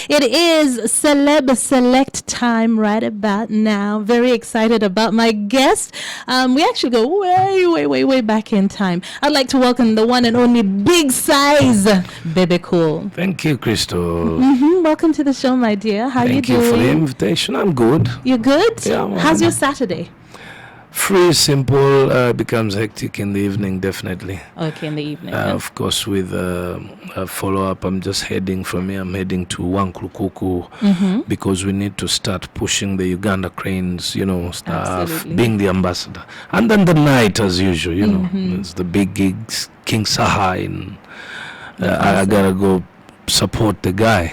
It is Celeb Select time right about now. Very excited about my guest. We actually go way back in time. I'd like to welcome the one and only big size BEBE Cool. Thank you, Crystal. Welcome to the show, my dear. How Thank you you doing? for the invitation. I'm good. You're good? Yeah. How's your Saturday? Free, simple, becomes hectic in the evening, definitely. Okay, in the evening. Of course, with a follow-up, I'm heading to Wanklukuku because we need to start pushing the Uganda cranes, stuff, Absolutely. being the ambassador. And then the night, as usual, it's the big gigs, King Saha, and I gotta go support the guy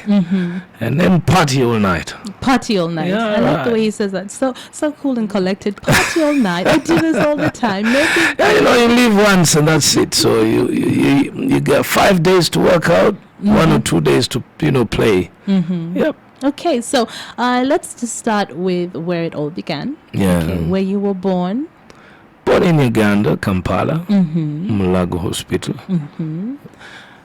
and then party all night. Party all night. Yeah, I like the way he says that. So cool and collected. Party all night. I do this all the time. Yeah, you live once and that's it. So you get 5 days to work out, 1 or 2 days to play. Yep. Okay, so let's just start with where it all began. Yeah. Okay, where you were born. Born in Uganda, Kampala, Mulago Hospital.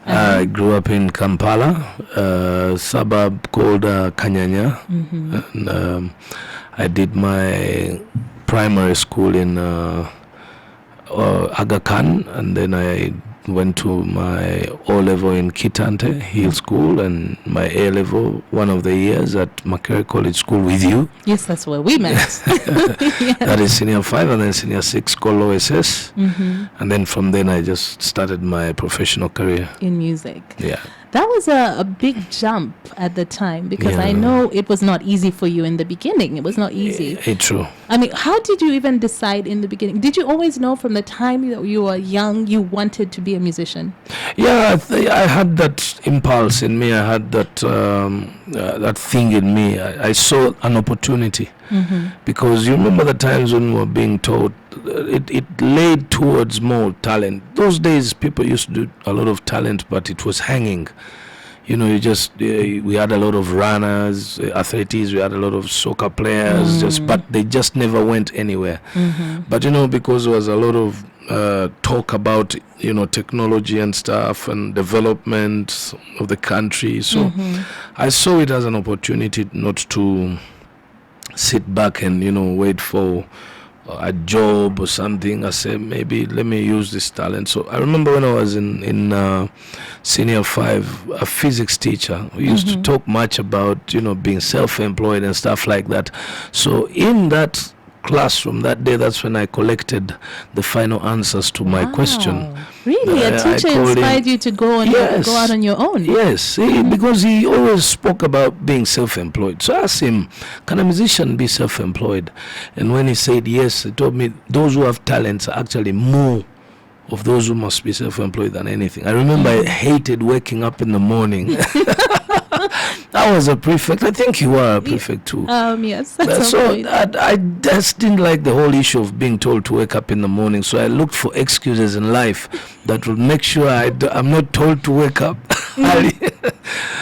I grew up in Kampala, a suburb called Kanyanya. And I did my primary school in Aga Khan, and then I went to my O-level in Kitante Hill School and my A-level one of the years at Makerere College School with you. Yes, that's where we met. Yeah. That is senior 5 and then senior 6 called OSS. And then from then I just started my professional career. In music. Yeah. That was a big jump at the time because I know it was not easy for you in the beginning. It was not easy. It's true. I mean, how did you even decide in the beginning? Did you always know from the time that you were young you wanted to be a musician? Yeah, I had that impulse in me. I had that that thing in me. I saw an opportunity because you remember the times when we were being taught it laid towards more talent. Those days people used to do a lot of talent, but it was hanging. We had a lot of runners, athletes, we had a lot of soccer players, but they just never went anywhere. But because there was a lot of talk about technology and stuff and development of the country, so I saw it as an opportunity not to sit back and wait for a job or something. I said, maybe let me use this talent. So I remember when I was in senior 5, a physics teacher, we used to talk much about being self-employed and stuff like that. So in that classroom that day, that's when I collected the final answers to my question. Really? A teacher inspired you to go out on your own? Yes, because he always spoke about being self-employed. So I asked him, can a musician be self-employed? And when he said yes, he told me those who have talents are actually more of those who must be self-employed than anything. I remember I hated waking up in the morning. I was a prefect. I think you were a prefect too. Yes. So I just didn't like the whole issue of being told to wake up in the morning. So I looked for excuses in life that would make sure I'm not told to wake up early.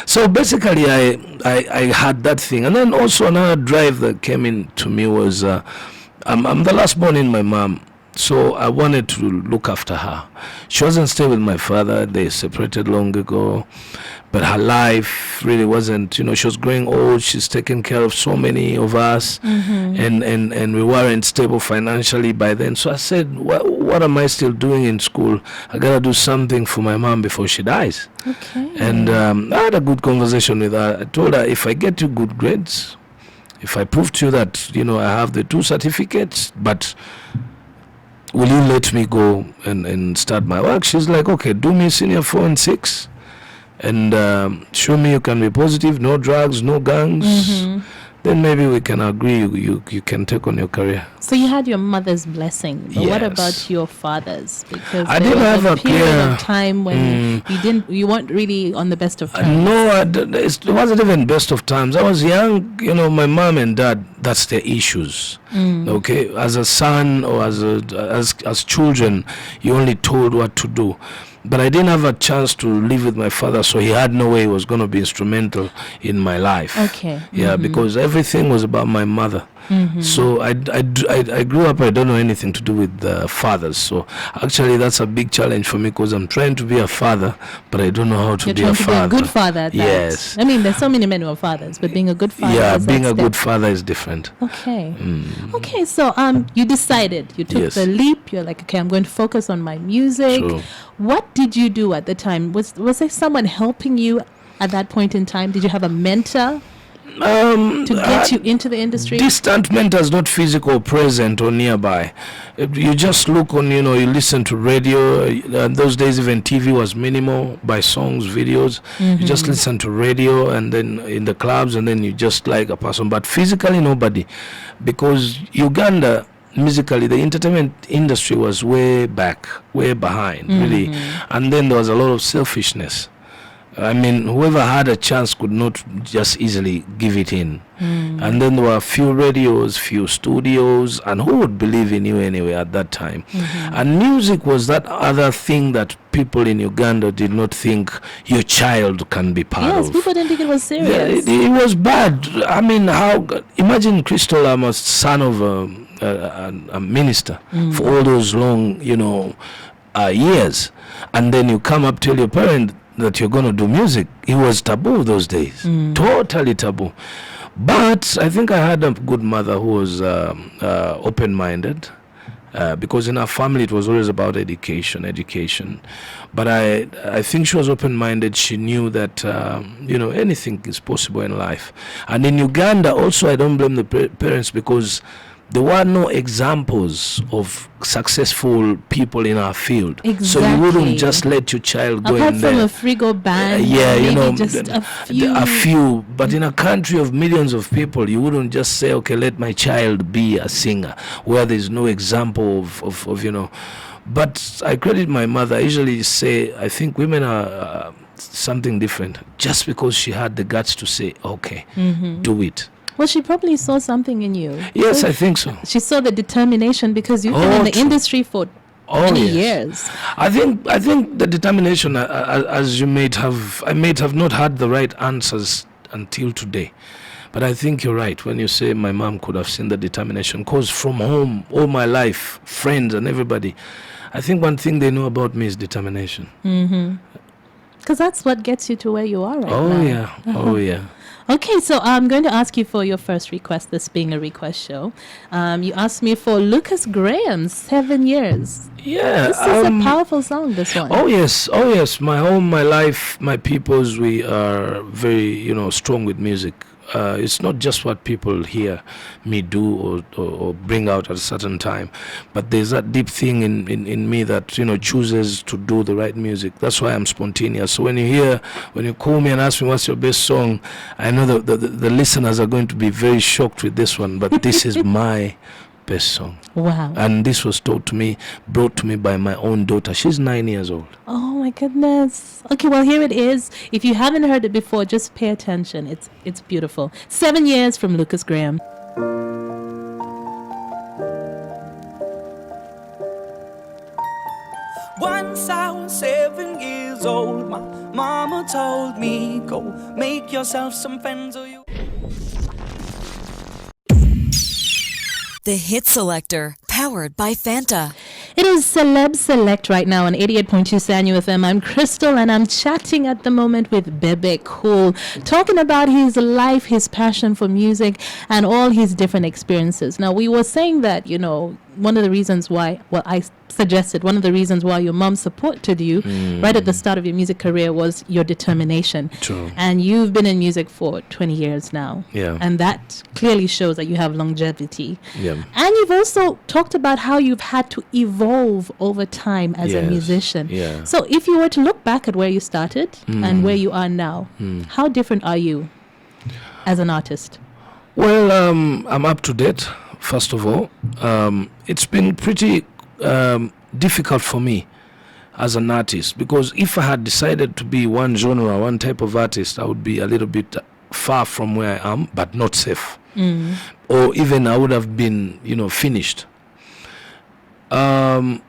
So basically, I had that thing. And then also another drive that came in to me was I'm the last born in my mom. So I wanted to look after her. She wasn't staying with my father. They separated long ago. But her life really wasn't, she was growing old. She's taken care of so many of us. And we weren't stable financially by then. So I said, what am I still doing in school? I got to do something for my mom before she dies. Okay. And I had a good conversation with her. I told her, if I get you good grades, if I prove to you that, I have the 2 certificates, but will you let me go and start my work? She's like, okay, do me senior 4 and 6 and show me you can be positive, no drugs, no gangs. Then maybe we can agree you can take on your career. So you had your mother's blessing, but what Yes. about your father's? Because I there didn't was have a period clear- of time when you weren't really on the best of terms. No, it wasn't even best of times. I was young, my mom and dad, that's their issues. Okay, as a son or as children, you're only told what to do. But I didn't have a chance to live with my father, so he had no way he was going to be instrumental in my life. Okay. Yeah, because everything was about my mother. So I grew up, I don't know anything to do with fathers. So actually that's a big challenge for me, because I'm trying to be a father, but I don't know how to You're be trying a to father. be a good father at that. Yes. I mean, there's so many men who are fathers, but being a good father Yeah, is being that a good step. father is different. Okay. Okay, so you decided, you took Yes. the leap. You're like, okay, I'm going to focus on my music. Sure. What did you do at the time? Was there someone helping you at that point in time? Did you have a mentor to get you into the industry? Distant mentors, not physical, present or nearby. You just look on, you listen to radio. Those days even TV was minimal, by songs, videos. You just listen to radio, and then in the clubs, and then you just like a person. But physically, nobody. Because Uganda, musically, the entertainment industry was way behind, really. And then there was a lot of selfishness. I mean, whoever had a chance could not just easily give it in. And then there were few radios, few studios, and who would believe in you anyway at that time? And music was that other thing that people in Uganda did not think your child can be part of. Yes, people didn't think it was serious. It was bad. I mean, imagine Crystal, I'm a son of a minister for all those long, years. And then you come up, tell your parent that you're going to do music. It was taboo those days. Totally taboo. But I think I had a good mother who was open-minded, because in our family it was always about education. But I think she was open-minded. She knew that anything is possible in life. And in Uganda also, I don't blame the parents, because there were no examples of successful people in our field. Exactly. So you wouldn't just let your child go Apart in from there. a frigo band, Yeah, just a few. A few. But in a country of millions of people, you wouldn't just say, okay, let my child be a singer, where there's no example of. But I credit my mother. I usually say, I think women are something different, just because she had the guts to say, okay, do it. Well, she probably saw something in you. Yes, I think so. She saw the determination, because you've been in the true. industry for many years. I think the determination, as I may have not had the right answers until today. But I think you're right when you say my mom could have seen the determination, because from home, all my life, friends and everybody, I think one thing they know about me is determination. Because that's what gets you to where you are right now. Oh, yeah. Okay, so I'm going to ask you for your first request, this being a request show. You asked me for Lucas Graham's 7 Years. Yeah. This is a powerful song, this one. Oh, yes. My home, my life, my peoples, we are very, strong with music. It's not just what people hear me do or bring out at a certain time, but there's that deep thing in me that chooses to do the right music. That's why I'm spontaneous. So when you call me and ask me what's your best song, I know the listeners are going to be very shocked with this one, but this is my best song. Wow. And this was brought to me by my own daughter. She's 9 years old. Oh my goodness. Okay, well, here it is. If you haven't heard it before, just pay attention. It's beautiful. 7 Years from Lucas Graham. Once I was 7 years old, my mama told me, go make yourself some friends or you. The Hit Selector, powered by Fanta. It is Celeb Select right now on 88.2 Sanyu FM. I'm Crystal, and I'm chatting at the moment with BEBE Cool, talking about his life, his passion for music, and all his different experiences. Now, we were saying that, one of the reasons why, I suggested one of the reasons why your mom supported you right at the start of your music career was your determination. True. And you've been in music for 20 years now. Yeah. And that clearly shows that you have longevity. Yeah. And you've also talked about how you've had to evolve over time as a musician. Yeah. So if you were to look back at where you started and where you are now, how different are you as an artist? Well, I'm up to date, first of all. It's been pretty difficult for me as an artist, because if I had decided to be one genre, one type of artist, I would be a little bit far from where I am, but not safe. Or even I would have been, finished. I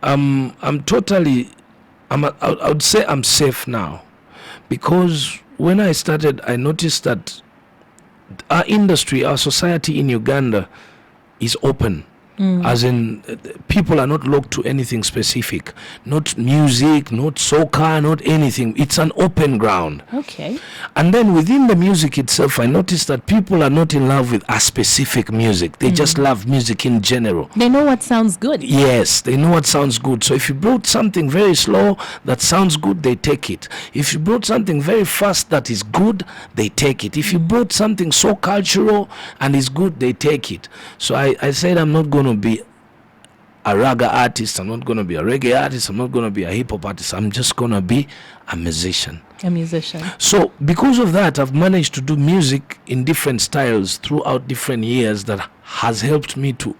would say I'm safe now, because when I started, I noticed that our industry, our society in Uganda is open. As in, people are not locked to anything specific. Not music, not soca, not anything. It's an open ground. Okay. And then within the music itself, I noticed that people are not in love with a specific music. They just love music in general. They know what sounds good. Yes, they know what sounds good. So if you brought something very slow that sounds good, they take it. If you brought something very fast that is good, they take it. If you brought something so cultural and is good, they take it. So I said, I'm not going to be a raga artist, I'm not going to be a reggae artist, I'm not going to be a hip-hop artist, I'm just going to be a musician. A musician. So because of that, I've managed to do music in different styles throughout different years that has helped me to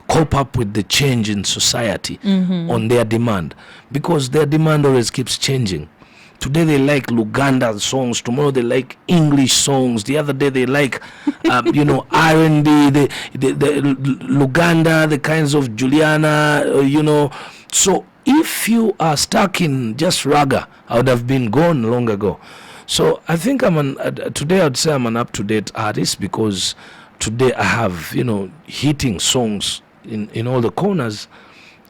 cope up with the change in society on their demand, because their demand always keeps changing. Today they like Luganda songs, tomorrow they like English songs, the other day they like R&B, the Luganda, the kinds of Juliana, So if you are stuck in just raga, I would have been gone long ago. So I think today I'd say I'm an up-to-date artist, because today I have, hitting songs in all the corners,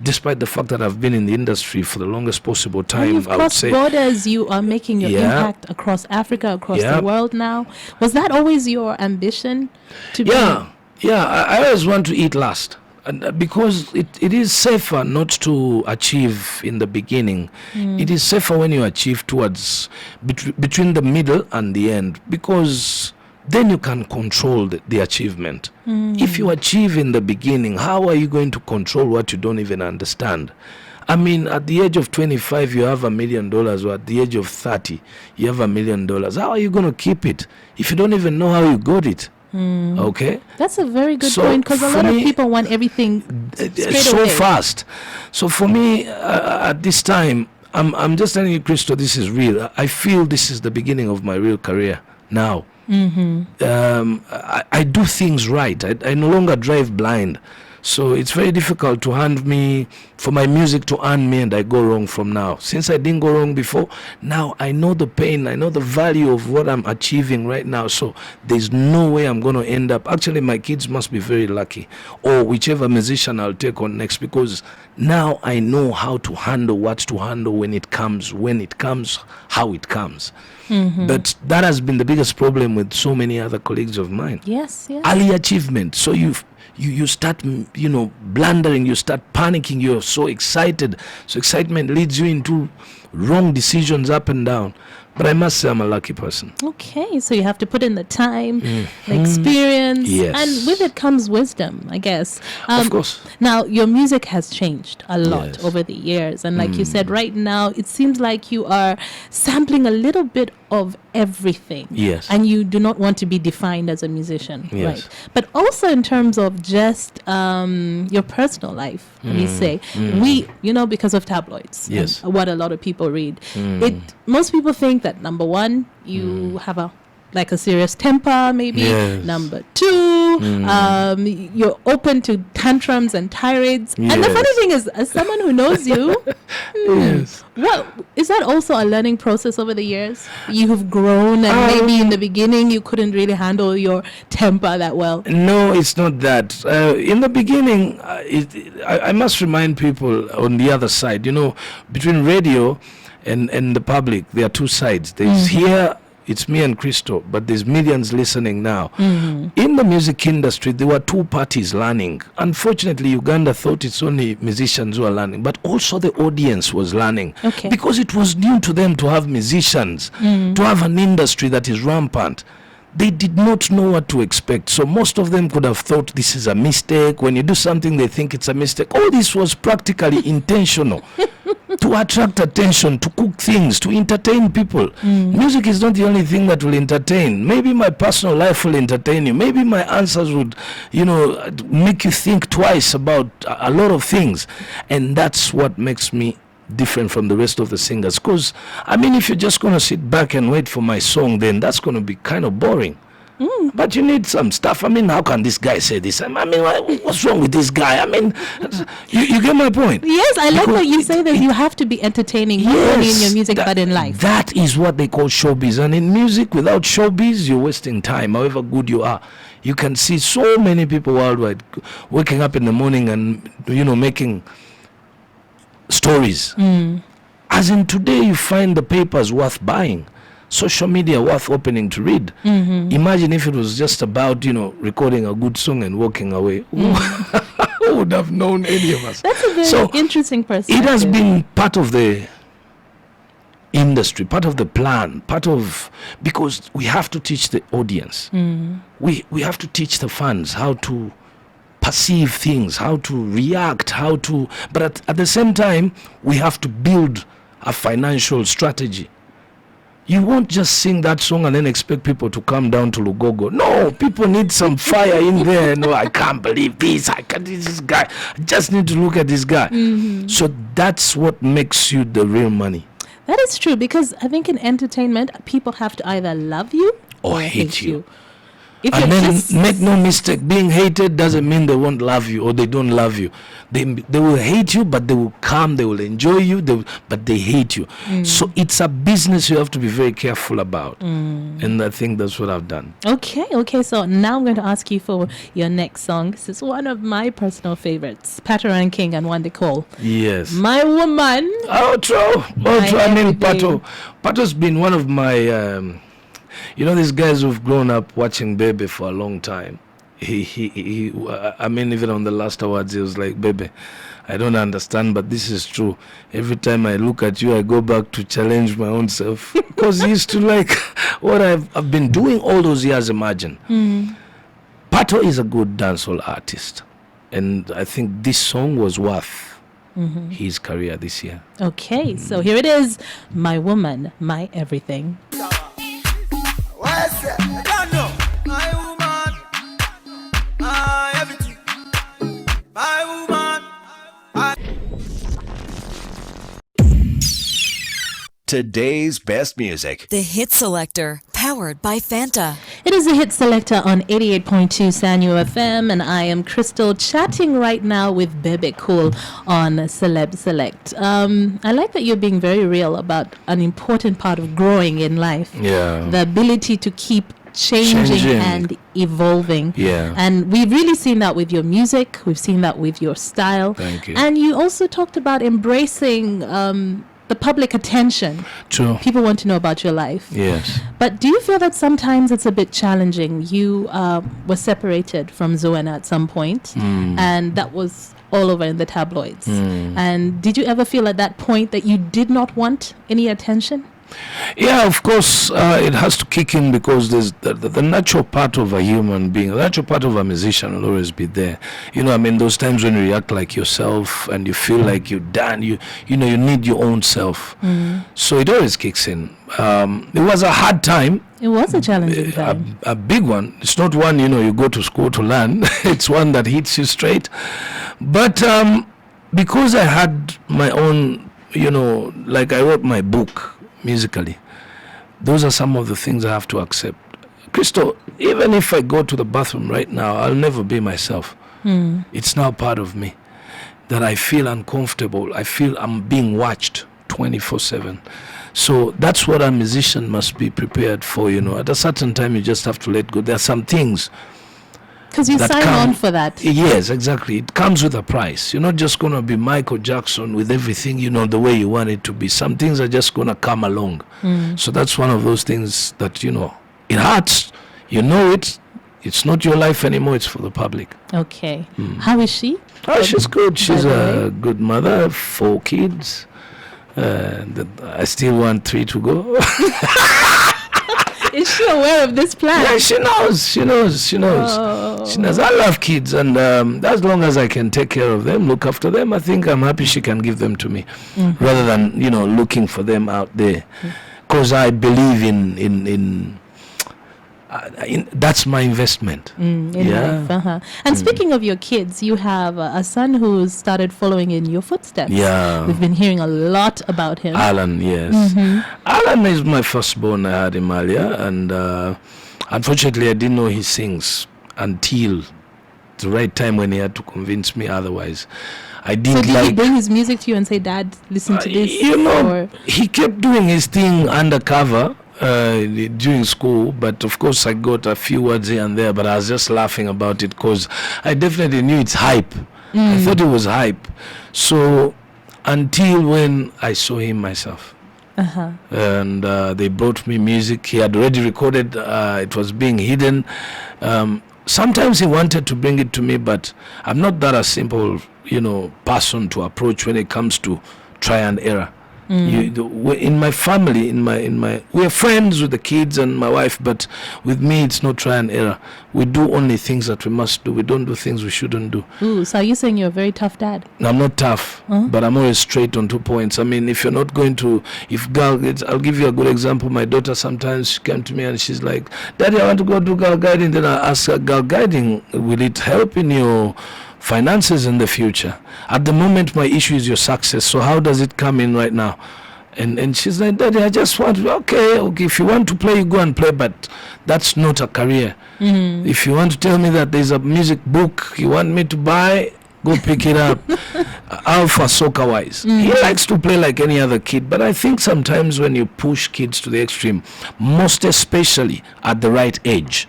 despite the fact that I've been in the industry for the longest possible time. You've I would crossed say borders, you are making your impact across Africa, across the world now. Was that always your ambition to be? I always want to eat last. And because it is safer not to achieve in the beginning. It is safer when you achieve towards between the middle and the end, because then you can control the achievement. If you achieve in the beginning, how are you going to control what you don't even understand? I mean, at the age of 25, you have $1 million, or at the age of 30, you have $1 million. How are you going to keep it if you don't even know how you got it? Okay? That's a very good point, because a lot of people want everything straight so away. fast. So for me, at this time, I'm just telling you, Christo, this is real. I feel this is the beginning of my real career now. I do things right. I no longer drive blind. So it's very difficult for my music to earn me, and I go wrong from now. Since I didn't go wrong before, now I know the pain, I know the value of what I'm achieving right now. So there's no way I'm going to end up. Actually, my kids must be very lucky, or whichever musician I'll take on next, because now I know how to handle what to handle when it comes, how it comes. But that has been the biggest problem with so many other colleagues of mine. Yes. Early achievement. So you start, blundering, you start panicking, you're so excited. So excitement leads you into wrong decisions up and down. But I must say I'm a lucky person. Okay, so you have to put in the time, the experience, Yes. and with it comes wisdom, I guess. Of course. Now, your music has changed a lot Yes. over the years. And like you said, right now, it seems like you are sampling a little bit of everything. Yes. And you do not want to be defined as a musician. Yes. Right. But also in terms of just your personal life, let me say, because of tabloids, Yes. and what a lot of people read, most people think that number one, you have a serious temper, maybe. Yes. Number two, you're open to tantrums and tirades. And the Yes. funny thing is, as someone who knows you, Yes. is that also a learning process over the years? You have grown, and maybe in the beginning you couldn't really handle your temper that well. No, it's not that. In the beginning, I must remind people on the other side, between radio and the public, there are two sides. There's here, it's me and Christo, but there's millions listening now. In the music industry, there were two parties learning. Unfortunately, Uganda thought it's only musicians who are learning, but also the audience was learning. Okay. Because it was new to them to have musicians, to have an industry that is rampant. They did not know what to expect. So most of them could have thought this is a mistake. When you do something, they think it's a mistake. All this was practically intentional. To attract attention, to cook things, to entertain people. Music is not the only thing that will entertain. Maybe my personal life will entertain you. Maybe my answers would, make you think twice about a lot of things. And that's what makes me different from the rest of the singers. Because, if you're just going to sit back and wait for my song, then that's going to be kind of boring. But you need some stuff. I mean, how can this guy say this? I mean, what's wrong with this guy? I mean, you get my point. Yes, I like that you say that you have to be entertaining, not only in your music, but in life. That is what they call showbiz. And in music, without showbiz, you're wasting time, however good you are. You can see so many people worldwide waking up in the morning and, making stories. As in today, you find the papers worth buying, social media worth opening to read. Imagine if it was just about, recording a good song and walking away. Who would have known any of us? That's a very interesting perspective. It has been part of the industry, part of the plan, because we have to teach the audience. We have to teach the fans how to perceive things, how to react, but at the same time, we have to build a financial strategy. You won't just sing that song and then expect people to come down to Lugogo. No, people need some fire in there. No, I can't believe this. This guy. I just need to look at this guy. So that's what makes you the real money. That is true, because I think in entertainment, people have to either love you or hate you. And then make no mistake, being hated doesn't mean they won't love you or they don't love you. They will hate you, but they will come, they will enjoy you, but they hate you. So it's a business you have to be very careful about. And I think that's what I've done. Okay. So now I'm going to ask you for your next song. This is one of my personal favorites, Pato King and Wande Cole. Yes. My Woman. Outro. I mean, Pato's been one of my... these guys who've grown up watching BEBE for a long time. I mean, even on the last awards, he was like, "BEBE, I don't understand, but this is true. Every time I look at you, I go back to challenge my own self." Because he used to like what I've been doing all those years, imagine. Pato is a good dancehall artist. And I think this song was worth his career this year. Okay, so here it is, My Woman, My Everything. Today's best music. The Hit Selector, powered by Fanta. It is the Hit Selector on 88.2 Sanyo FM, and I am Crystal, chatting right now with BEBE Cool on Celeb Select. I like that you're being very real about an important part of growing in life. Yeah. The ability to keep changing and evolving. Yeah. And we've really seen that with your music. We've seen that with your style. Thank you. And you also talked about embracing the public attention. True. People want to know about your life. Yes. But do you feel that sometimes it's a bit challenging? You were separated from Zoena at some point, and that was all over in the tabloids. And did you ever feel at that point that you did not want any attention? Yeah, of course, it has to kick in, because there's the natural part of a human being, the natural part of a musician will always be there. Those times when you react like yourself and you feel like you're done, you need your own self. So it always kicks in. It was a hard time. It was a challenging time. A big one. It's not one, you go to school to learn. It's one that hits you straight. But because I had my own, like I wrote my book, musically, those are some of the things I have to accept. Crystal, even if I go to the bathroom right now, I'll never be myself. It's now part of me that I feel uncomfortable. I feel I'm being watched 24/7. So that's what a musician must be prepared for. At a certain time, you just have to let go. There are some things. Because you sign on for that. Yes, exactly. It comes with a price. You're not just going to be Michael Jackson with everything, the way you want it to be. Some things are just going to come along. So that's one of those things that, it hurts. It's not your life anymore. It's for the public. Okay. How is she? Oh, she's good. She's a good mother, 4 kids. I still want 3 to go. Is she aware of this plan? Yeah, she knows. Oh. She knows. I love kids, and as long as I can take care of them, look after them, I think I'm happy she can give them to me, rather than looking for them out there. Because I believe in that's my investment. In life. And speaking of your kids, you have a son who's started following in your footsteps. Yeah. We've been hearing a lot about him. Alan, yes. Alan is my firstborn. I had him earlier, and Unfortunately, I didn't know he sings until the right time when he had to convince me otherwise. I didn't So did he bring his music to you and say, Dad, listen to this? He kept doing his thing undercover during school, but of course I got a few words here and there, but I was just laughing about it because I definitely knew it's hype. I thought it was hype. So until when I saw him myself. And they brought me music. He had already recorded. It was being hidden. Sometimes he wanted to bring it to me, but I'm not that a simple, person to approach when it comes to try and error. In my family, we're friends with the kids and my wife, but with me, it's not try and error. We do only things that we must do. We don't do things we shouldn't do. Ooh, so are you saying you're a very tough dad? I'm not tough, but I'm always straight on 2 points. I mean, if you're not going to, I'll give you a good example. My daughter sometimes she came to me and she's like, Daddy, I want to go do girl guiding. Then I ask her, girl guiding, will it help in your finances in the future? At the moment, my issue is your success. So how does it come in right now? And she's like, Daddy, I just want to, okay, if you want to play, you go and play, but that's not a career. If you want to tell me that there's a music book you want me to buy, go pick it up. Alpha soccer wise, he likes to play like any other kid, but I think sometimes when you push kids to the extreme, most especially at the right age,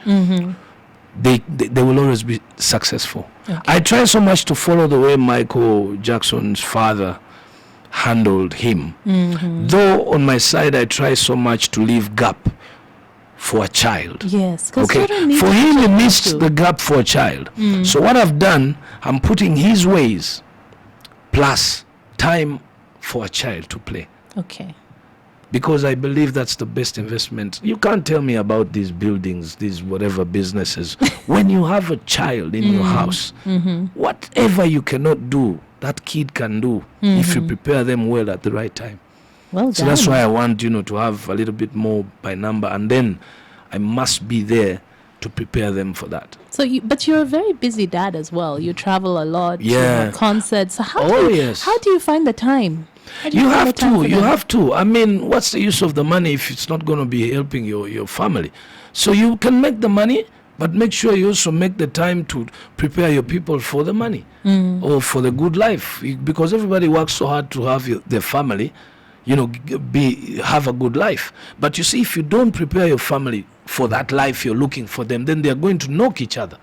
they will always be successful. Okay. I try so much to follow the way Michael Jackson's father handled him. Though on my side, I try so much to leave gap for a child. Yes. Okay. For him, he missed the gap for a child. So what I've done, I'm putting his ways plus time for a child to play. Okay. Because I believe that's the best investment. You can't tell me about these buildings, these whatever businesses. When you have a child in your house, whatever you cannot do, that kid can do if you prepare them well at the right time. Well so done. That's why I want, to have a little bit more by number, and then I must be there to prepare them for that. So, but you're a very busy dad as well. You travel a lot, you Yeah. have concerts. So how Yes. how do you find the time? How do You find have the time to. for You them? have to. I mean, what's the use of the money if it's not going to be helping your family? So you can make the money, but make sure you also make the time to prepare your people for the money or for the good life. Because everybody works so hard to have their family, have a good life. But you see, if you don't prepare your family for that life you're looking for them, then they're going to knock each other.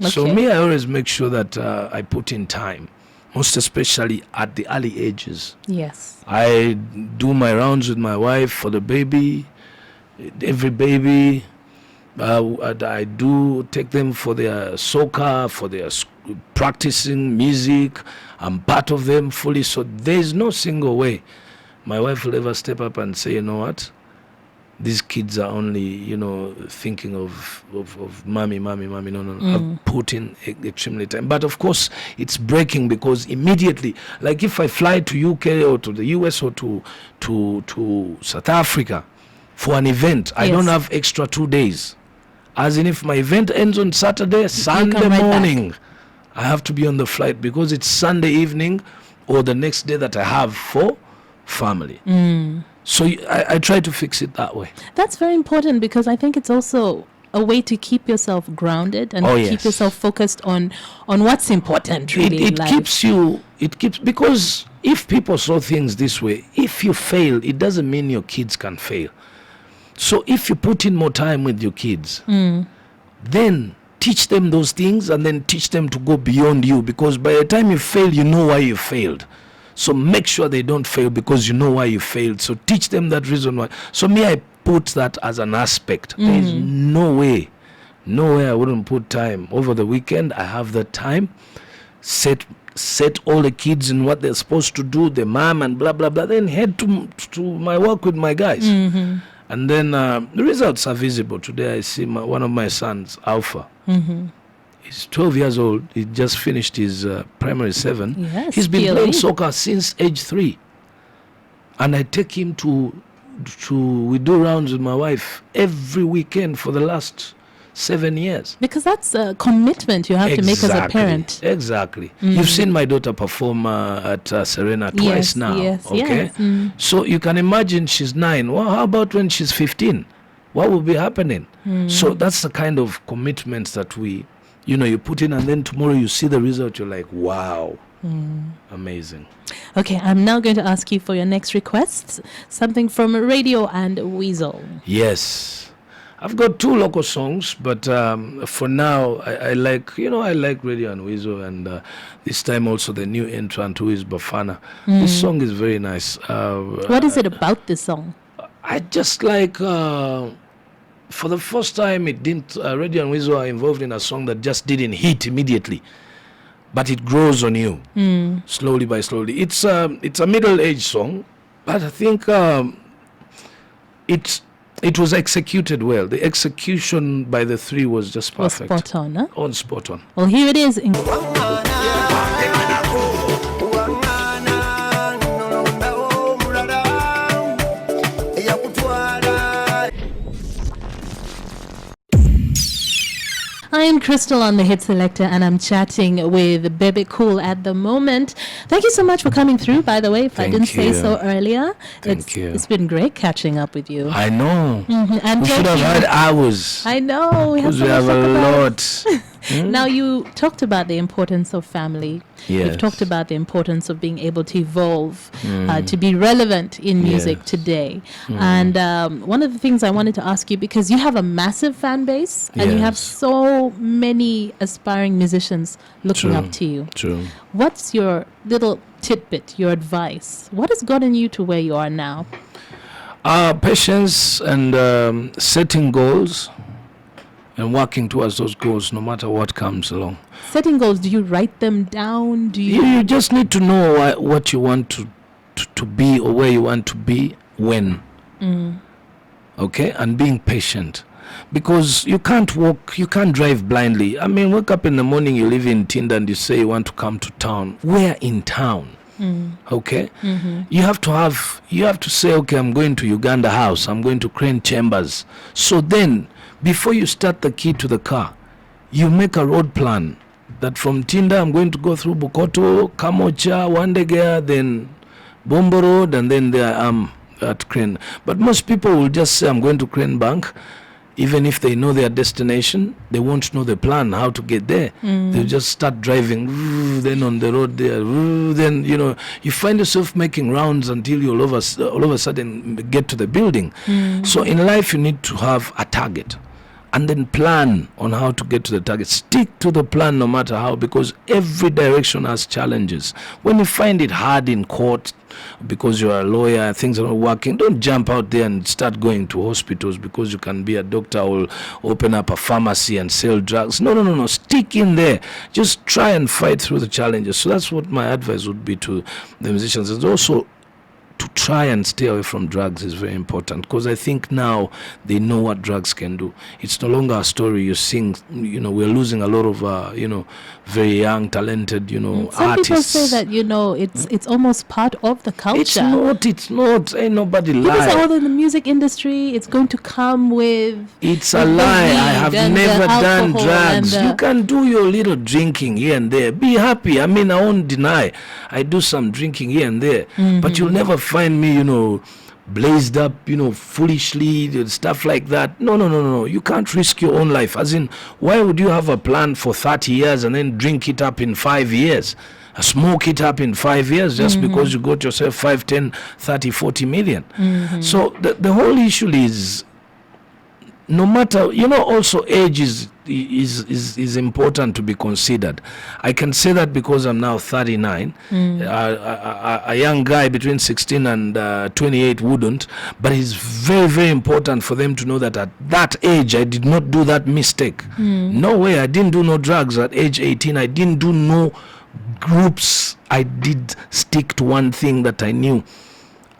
So Okay. me, I always make sure that I put in time, most especially at the early ages. Yes. I do my rounds with my wife for the baby, every baby. I do take them for their soccer, for their practicing music. I'm part of them fully. So there's no single way my wife will ever step up and say, you know what? These kids are only, thinking of mommy. No. I've put in extremely time. But of course, it's breaking because immediately, like if I fly to UK or to the US or to South Africa for an event, I don't have extra 2 days. As in, if my event ends on Saturday, Sunday right morning, I have to be on the flight because it's Sunday evening or the next day that I have for family. So I try to fix it that way. That's very important because I think it's also a way to keep yourself grounded and keep yourself focused on what's important really in life. Because if people saw things this way, if you fail, it doesn't mean your kids can fail. So if you put in more time with your kids, then teach them those things and then teach them to go beyond you, because by the time you fail, you know why you failed. So make sure they don't fail because you know why you failed. So teach them that reason why. So me, I put that as an aspect. There's no way I wouldn't put time. Over the weekend, I have the time, set all the kids in what they're supposed to do, the mom and blah, blah, blah, then head to my work with my guys. And then the results are visible. Today I see one of my sons, Alpha. He's 12 years old. He just finished his primary 7. Yes, He's been PLE. playing soccer since age 3. And I take him we do rounds with my wife every weekend for the last 7 years. Because that's a commitment you have to make as a parent. Exactly. You've seen my daughter perform at Serena twice now. Yes, okay. yes. So you can imagine she's 9. Well, how about when she's 15? what will be happening? So that's the kind of commitments that you put in, and then tomorrow you see the result, you're like, wow, amazing. Okay, I'm now going to ask you for your next request, something from Radio and Weasel. Yes. I've got 2 local songs, but for now, I like Radio and Weasel, and this time also the new entrant who is Bafana. This song is very nice. What is it about this song? I just like, for the first time, it didn't. Radio and Weasel are involved in a song that just didn't hit immediately, but it grows on you slowly by slowly. It's a middle-aged song, but I think it was executed well. The execution by the 3 was just perfect. Was spot on, huh? On spot on. Well, here it is. I'm Crystal on the Hit Selector, and I'm chatting with BEBE Cool at the moment. Thank you so much for coming through, by the way, if I didn't say so earlier. Thank you. It's been great catching up with you. I know. And we should have had hours. I know. Because we have a lot. Now, you talked about the importance of family. Yes. You've talked about the importance of being able to evolve, to be relevant in music today. And one of the things I wanted to ask you, because you have a massive fan base and you have so many aspiring musicians looking up to you. True. What's your little tidbit, your advice? What has gotten you to where you are now? Patience and setting goals and working towards those goals no matter what comes along. Setting goals, do you write them down? Do you just need to know what you want to be, or where you want to be when. Okay? And being patient. Because you can't drive blindly. I mean, wake up in the morning, you live in Tinda and you say you want to come to town. Where in town? Okay? You have to say, okay, I'm going to Uganda House, I'm going to Crane Chambers. So then, before you start the key to the car, you make a road plan that from Tinda I'm going to go through Bukoto, Kamocha, Wandegea, then Bombo Road, and then there I am at Crane. But most people will just say I'm going to Crane Bank. Even if they know their destination, they won't know the plan, how to get there. They'll just start driving, then on the road there, then, you find yourself making rounds until you all of a sudden get to the building. So in life, you need to have a target and then plan on how to get to the target. Stick to the plan no matter how, because every direction has challenges. When you find it hard in court because you're a lawyer, things are not working, don't jump out there and start going to hospitals because you can be a doctor or open up a pharmacy and sell drugs. No. Stick in there. Just try and fight through the challenges. So that's what my advice would be to the musicians. And also, to try and stay away from drugs is very important, because I think now they know what drugs can do. It's no longer a story you sing. We're losing a lot of, very young, talented, Some artists. people say that, it's almost part of the culture. It's not. Ain't nobody People lie. say, in the music industry, it's going to come with... It's a lie. I have never done drugs. You can do your little drinking here and there. Be happy. I mean, I won't deny. I do some drinking here and there. But you'll never find me, blazed up, foolishly, stuff like that. No. You can't risk your own life. As in, why would you have a plan for 30 years and then drink it up in 5 years? Smoke it up in 5 years just because you got yourself 5, 10, 30, 40 million. So the whole issue is, no matter, also age is important to be considered. I can say that because I'm now 39. A young guy between 16 and 28 wouldn't, but it's very, very important for them to know that at that age I did not do that mistake. No way. I didn't do no drugs at age 18. I didn't do no groups. I did stick to one thing that I knew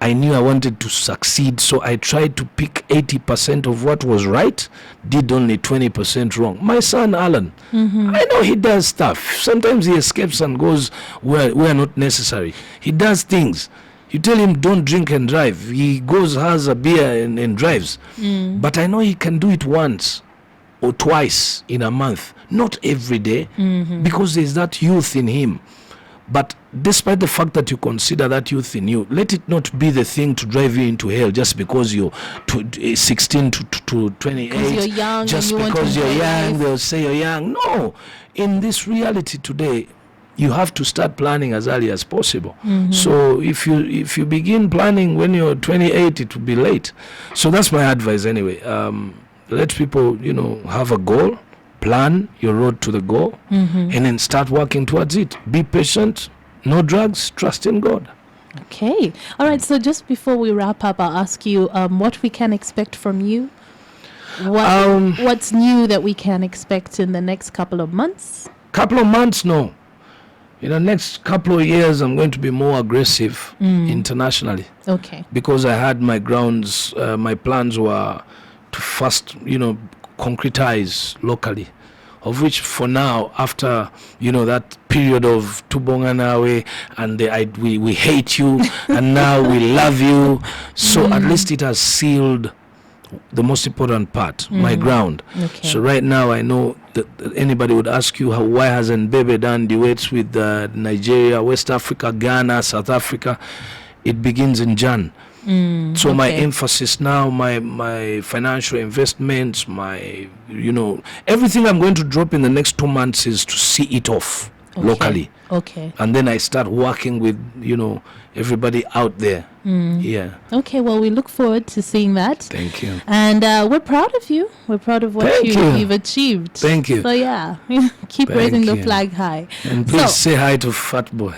I wanted to succeed, so I tried to pick 80% of what was right, did only 20% wrong. My son Alan, I know he does stuff. Sometimes he escapes and goes where not necessary. He does things. You tell him don't drink and drive, he goes, has a beer and drives. But I know he can do it once or twice in a month, not every day, because there's that youth in him. But despite the fact that you consider that youth in you, let it not be the thing to drive you into hell just because you're 16 to 28. Because you're young. Just and you because want to you're enjoy young, life. they'll say you're young. No. In this reality today, you have to start planning as early as possible. So if you begin planning when you're 28, it will be late. So that's my advice anyway. Let people, have a goal, plan your road to the goal, and then start working towards it. Be patient, no drugs, trust in God. Okay. All right. So just before we wrap up, I'll ask you what we can expect from you. What's new that we can expect in the next couple of months? Couple of months, no. In the next couple of years, I'm going to be more aggressive internationally. Okay. Because I had my grounds, my plans were to first, concretize locally. Of which for now, after, that period of Tubonganawe and we hate you and now we love you. So at least it has sealed the most important part, my ground. Okay. So right now I know that anybody would ask you why hasn't BEBE done duets with Nigeria, West Africa, Ghana, South Africa. It begins in Jan. So my emphasis now, my financial investments, my everything I'm going to drop in the next 2 months is to see it off locally. Okay. And then I start working with everybody out there. Yeah. Okay, well, we look forward to seeing that. Thank you. And we're proud of you. We're proud of what Thank you. you've achieved. Thank you. So, yeah, keep Thank raising the you. flag high. And please say hi to Fat Boy.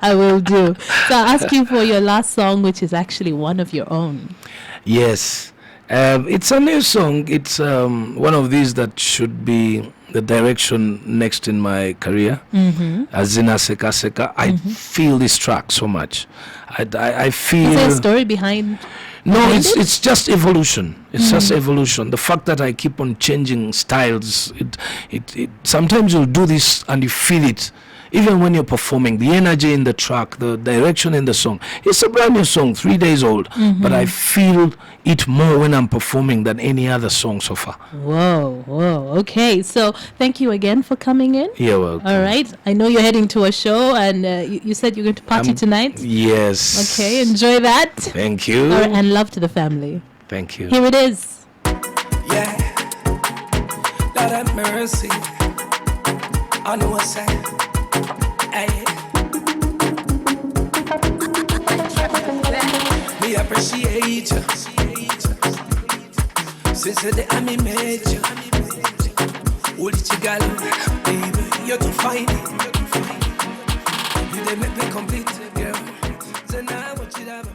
I will do. So I'll ask you for your last song, which is actually one of your own. Yes. It's a new song. It's one of these that should be the direction next in my career. Azina Seka Seka. I feel this track so much. I feel... Is there a story behind No, it? it's just evolution. It's just evolution. The fact that I keep on changing styles, it sometimes you'll do this and you feel it. Even when you're performing, the energy in the track, the direction in the song. It's a brand new song, 3 days old, but I feel it more when I'm performing than any other song so far. Whoa. Okay, so thank you again for coming in. You're welcome. All right. I know you're heading to a show, and you said you're going to party tonight. Yes. Okay, enjoy that. Thank you. All right, and love to the family. Thank you. Here it is. Yeah, Lord have mercy. I know what's that. Hey. Me appreciate you. Since the day I made you. Hold it together, baby. You're too fine. You did make me complete, girl. So now what you have.